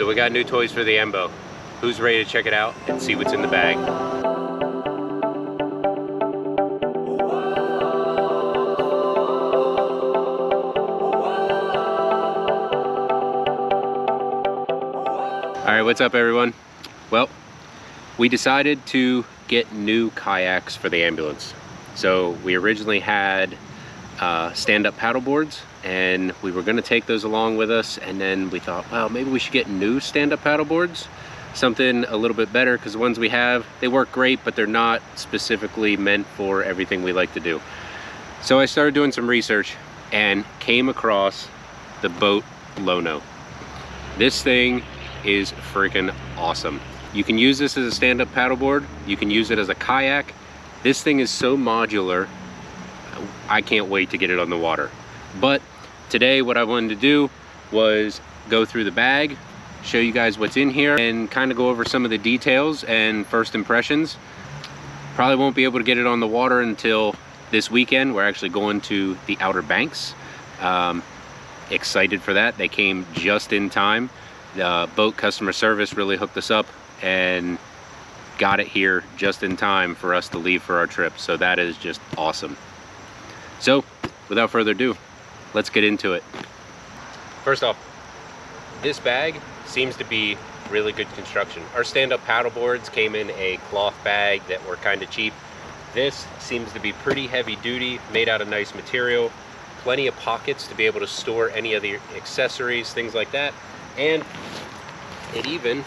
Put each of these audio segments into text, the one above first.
So we got new toys for the Embo. Who's ready to check it out and see what's in the bag? All right, what's up everyone? Well, we decided to get new kayaks for the ambulance. So we originally had stand-up paddle boards, and we were going to take those along with us, and then we thought, well, maybe we should get new stand-up paddle boards, something a little bit better, because the ones we have, they work great, but they're not specifically meant for everything we like to do. So I started doing some research and came across the Bote Lono. This thing is freaking awesome. You can use this as a stand-up paddleboard, you can use it as a kayak. This thing is so modular, I can't wait to get it on the water. But today what I wanted to do was go through the bag, show you guys what's in here, and kind of go over some of the details and first impressions. Probably won't be able to get it on the water until this weekend. We're actually going to the Outer Banks. Excited for that. They came just in time. The boat customer service really hooked us up and got it here just in time for us to leave for our trip. So that is just awesome. So without further ado, let's get into it. First off, this bag seems to be really good construction. Our stand-up paddle boards came in a cloth bag that were kind of cheap. This seems to be pretty heavy duty, made out of nice material, plenty of pockets to be able to store any of the accessories, things like that. And it even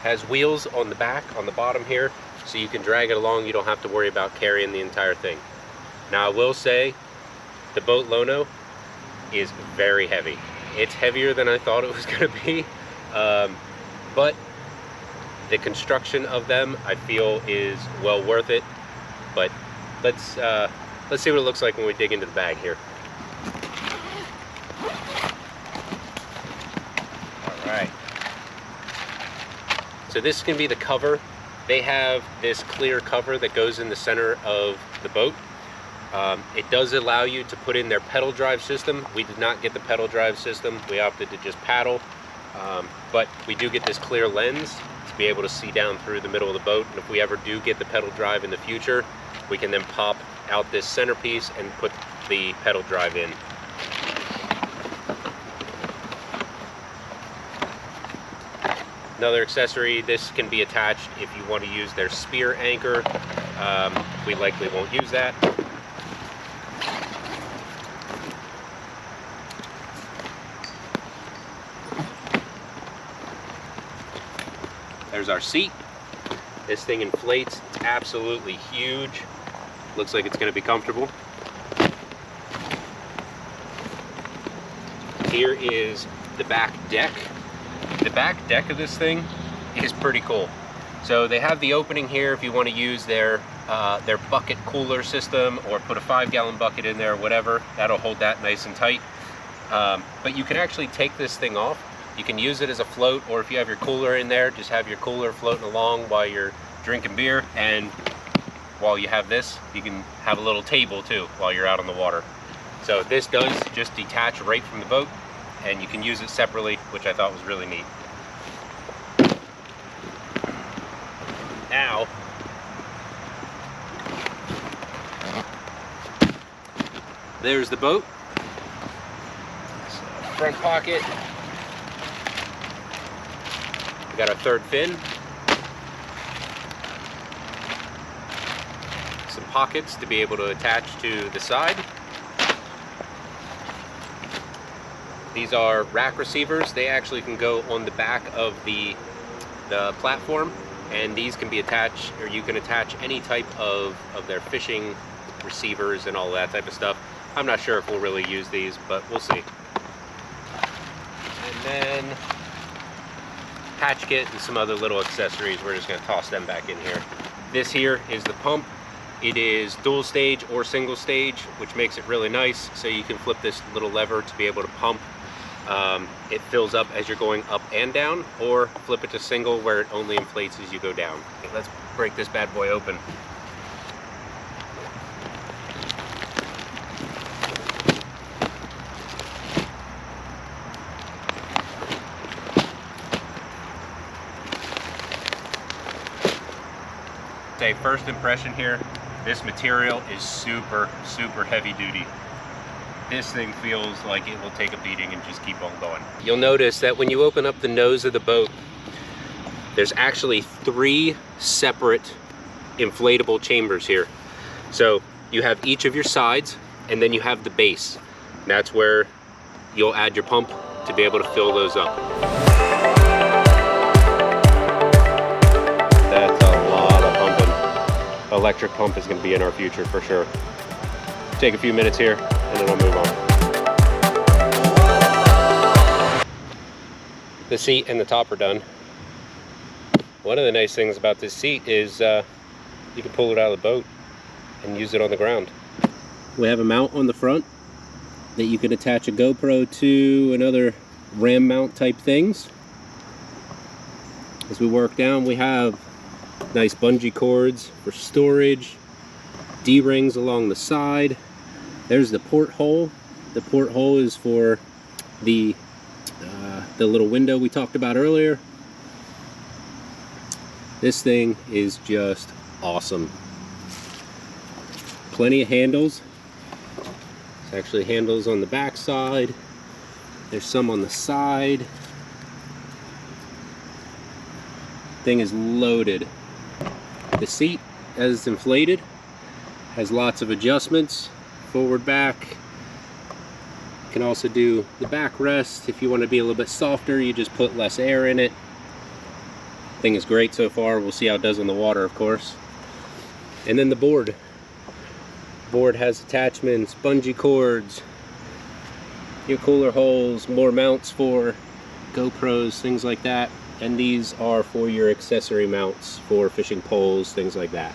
has wheels on the back, on the bottom here, so you can drag it along. You don't have to worry about carrying the entire thing. Now I will say, the Bote Lono is very heavy. It's heavier than I thought it was gonna be, but the construction of them I feel is well worth it. But let's see what it looks like when we dig into the bag here. All right. So this can be the cover. They have this clear cover that goes in the center of the boat. It does allow you to put in their pedal drive system. We did not get the pedal drive system. We opted to just paddle. But we do get this clear lens to be able to see down through the middle of the boat. And if we ever do get the pedal drive in the future, we can then pop out this centerpiece and put the pedal drive in. Another accessory, this can be attached if you want to use their spear anchor. We likely won't use that. There's our seat. This thing inflates. It's absolutely huge. Looks like it's going to be comfortable. Here is the back deck. The back deck of this thing is pretty cool. So they have the opening here if you want to use their bucket cooler system, or put a 5-gallon bucket in there or whatever. That'll hold that nice and tight. But you can actually take this thing off. You can use it as a float, or if you have your cooler in there, just have your cooler floating along while you're drinking beer. And while you have this, you can have a little table too while you're out on the water. So this does just detach right from the boat, and you can use it separately, which I thought was really neat. Now, there's the boat. So, front pocket. We got our third fin. Some pockets to be able to attach to the side. These are rack receivers. They actually can go on the back of the platform, and these can be attached, or you can attach any type of their fishing receivers and all that type of stuff. I'm not sure if we'll really use these, but we'll see. And then hatch kit and some other little accessories. We're just going to toss them back in here. This here is the pump. It is dual stage or single stage, which makes it really nice. So you can flip this little lever to be able to pump. It fills up as you're going up and down, or flip it to single where it only inflates as you go down. Okay, let's break this bad boy open. Say first impression here, this material is super heavy duty. This thing feels like it will take a beating and just keep on going. You'll notice that when you open up the nose of the boat, there's actually 3 separate inflatable chambers here. So you have each of your sides, and then you have the base. That's where you'll add your pump to be able to fill those up. That's a lot of pumping. Electric pump is going to be in our future for sure. Take a few minutes here, and then I'll move on. The seat and the top are done. One of the nice things about this seat is you can pull it out of the boat and use it on the ground. We have a mount on the front that you can attach a GoPro to and other ram mount type things. As we work down, we have nice bungee cords for storage, D-rings along the side. There's the porthole. The porthole is for the little window we talked about earlier. This thing is just awesome. Plenty of handles. There's actually handles on the back side. There's some on the side. Thing is loaded. The seat, as it's inflated, has lots of adjustments. Forward, back. You can also do the backrest. If you want to be a little bit softer, you just put less air in it. Thing is great so far. We'll see how it does on the water, of course. And then the board. Board has attachments, bungee cords, your cooler holes, more mounts for GoPros, things like that. And these are for your accessory mounts for fishing poles, things like that.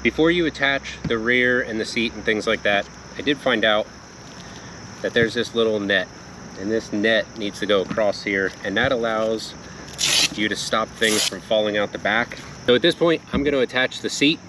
Before you attach the rear and the seat and things like that, I did find out that there's this little net, and this net needs to go across here, and that allows you to stop things from falling out the back. So at this point, I'm going to attach the seat.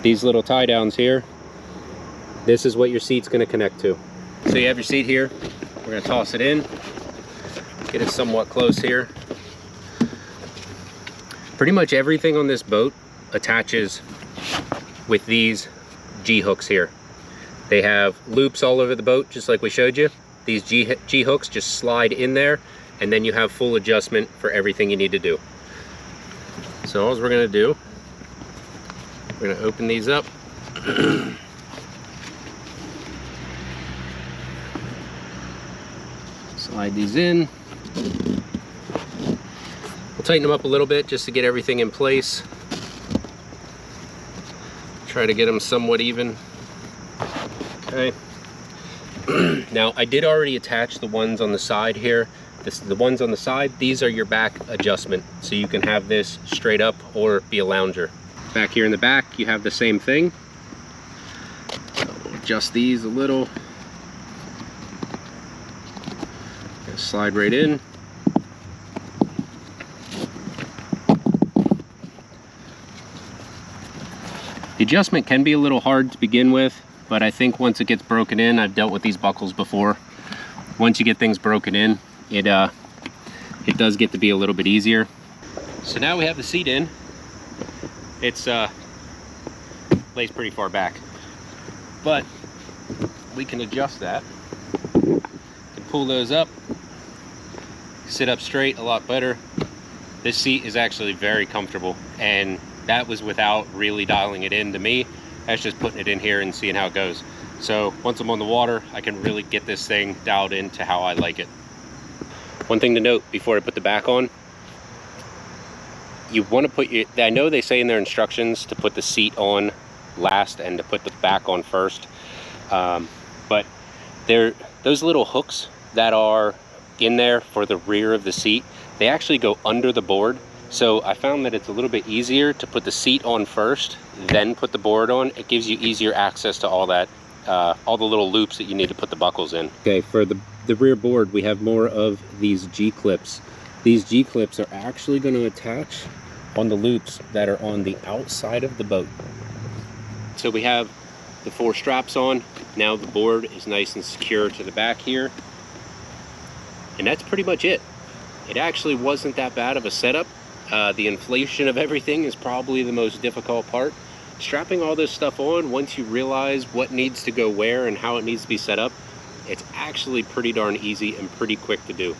These little tie downs here, this is what your seat's going to connect to. So you have your seat here. We're going to toss it in, get it somewhat close here. Pretty much everything on this boat attaches with these G hooks here. They have loops all over the boat, just like we showed you. These G hooks just slide in there, and then you have full adjustment for everything you need to do. So all we're going to do, we're going to open these up. Slide these in. We'll tighten them up a little bit just to get everything in place. Try to get them somewhat even. Okay. Now I did already attach the ones on the side here. The ones on the side, these are your back adjustment. So you can have this straight up or be a lounger. Back here in the back, you have the same thing. So we'll adjust these a little. Slide right in. The adjustment can be a little hard to begin with, but I think once it gets broken in, I've dealt with these buckles before. Once you get things broken in, it does get to be a little bit easier. So now we have the seat in. It's lays pretty far back, but we can adjust that. We can pull those up, sit up straight a lot better. This seat is actually very comfortable, and that was without really dialing it in to me. That's just putting it in here and seeing how it goes. So once I'm on the water, I can really get this thing dialed into how I like it. One thing to note before I put the back on, you want to put your, I know they say in their instructions to put the seat on last and to put the back on first, but those little hooks that are in there for the rear of the seat, they actually go under the board. So I found that it's a little bit easier to put the seat on first, then put the board on. It gives you easier access to all that, all the little loops that you need to put the buckles in. Okay, for the rear board, we have more of these G-clips. These G-clips are actually going to attach on the loops that are on the outside of the boat. So we have the 4 straps on. Now the board is nice and secure to the back here. And that's pretty much it. It actually wasn't that bad of a setup. The inflation of everything is probably the most difficult part. Strapping all this stuff on, once you realize what needs to go where and how it needs to be set up, it's actually pretty darn easy and pretty quick to do.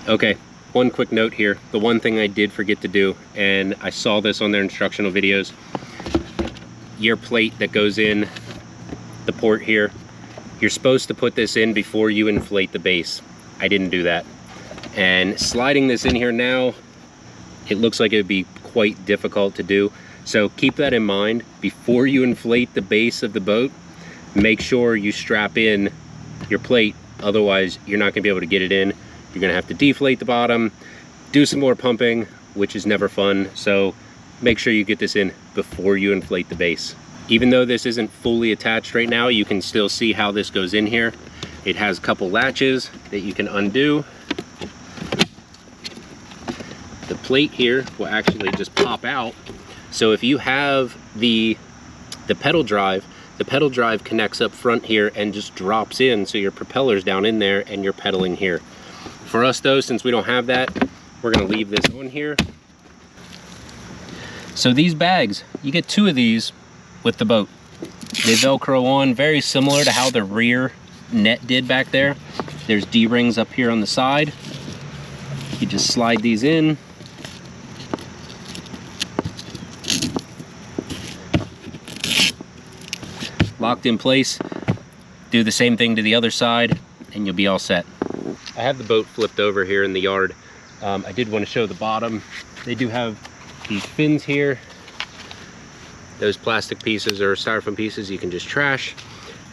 Okay, one quick note here. The one thing I did forget to do, and I saw this on their instructional videos, your plate that goes in the port here, you're supposed to put this in before you inflate the base. I didn't do that. And sliding this in here now, it looks like it would be quite difficult to do. So keep that in mind. Before you inflate the base of the boat, make sure you strap in your plate. Otherwise, you're not gonna be able to get it in. You're gonna have to deflate the bottom, do some more pumping, which is never fun. So make sure you get this in before you inflate the base. Even though this isn't fully attached right now, you can still see how this goes in here. It has a couple latches that you can undo. The plate here will actually just pop out. So if you have the pedal drive connects up front here and just drops in, so your propeller's down in there and you're pedaling here. For us though, since we don't have that, we're gonna leave this on here. So these bags, you get 2 of these with the boat. They Velcro on, very similar to how the rear net did back there. There's D-rings up here on the side. You just slide these in. Locked in place. Do the same thing to the other side and you'll be all set. I have the boat flipped over here in the yard. I did want to show the bottom. They do have these fins here. Those plastic pieces or styrofoam pieces you can just trash.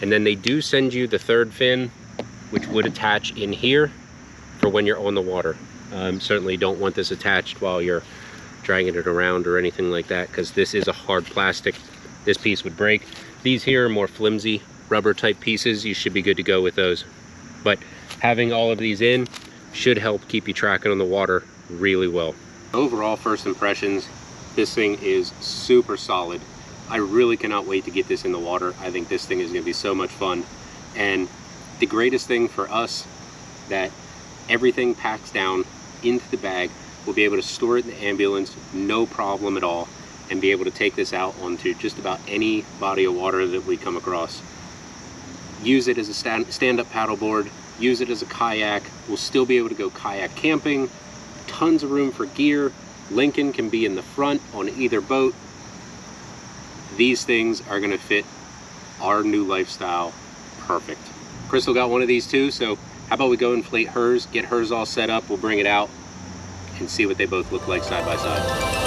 And then they do send you the 3rd fin, which would attach in here for when you're on the water. Certainly don't want this attached while you're dragging it around or anything like that, because this is a hard plastic. This piece would break. These here are more flimsy rubber type pieces. You should be good to go with those. But having all of these in should help keep you tracking on the water really well. Overall, first impressions, this thing is super solid. I really cannot wait to get this in the water. I think this thing is gonna be so much fun. And the greatest thing for us, that everything packs down into the bag. We'll be able to store it in the ambulance, no problem at all, and be able to take this out onto just about any body of water that we come across. Use it as a stand-up paddleboard, use it as a kayak. We'll still be able to go kayak camping, tons of room for gear. Lincoln can be in the front on either boat. These things are gonna fit our new lifestyle perfect. Crystal got one of these too, so how about we go inflate hers, get hers all set up, we'll bring it out and see what they both look like side by side.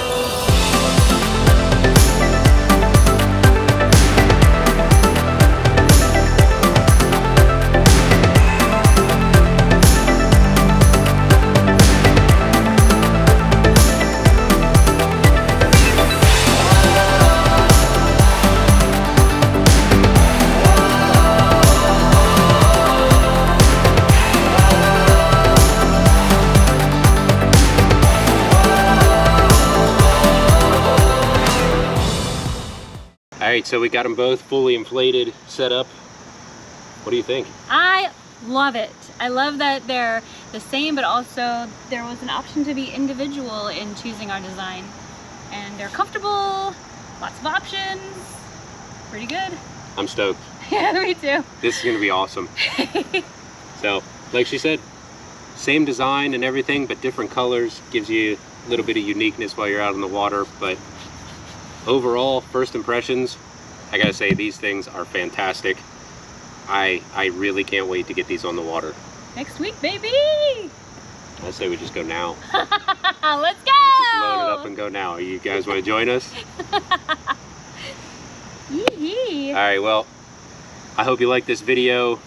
Alright, so we got them both fully inflated, set up. What do you think? I love it. I love that they're the same, but also there was an option to be individual in choosing our design. And they're comfortable, lots of options, pretty good. I'm stoked. Yeah, me too. This is gonna be awesome. So, like she said, same design and everything, but different colors. Gives you a little bit of uniqueness while you're out in the water, but overall, first impressions, I gotta say these things are fantastic. I really can't wait to get these on the water. Next week, baby! I say we just go now. Let's go! Let's just load it up and go now. You guys wanna join us? Yee-hee. All right, well, I hope you liked this video.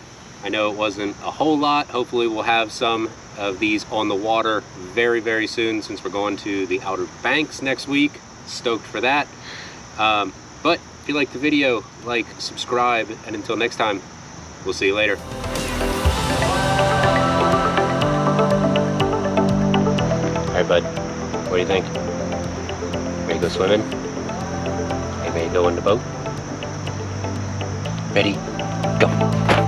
I know it wasn't a whole lot. Hopefully we'll have some of these on the water very, very soon, since we're going to the Outer Banks next week. Stoked for that. But if you liked the video, like, subscribe, and until next time, we'll see you later. All right, bud, what do you think? Ready to go swimming? Hey, ready to go in the boat? Ready, go.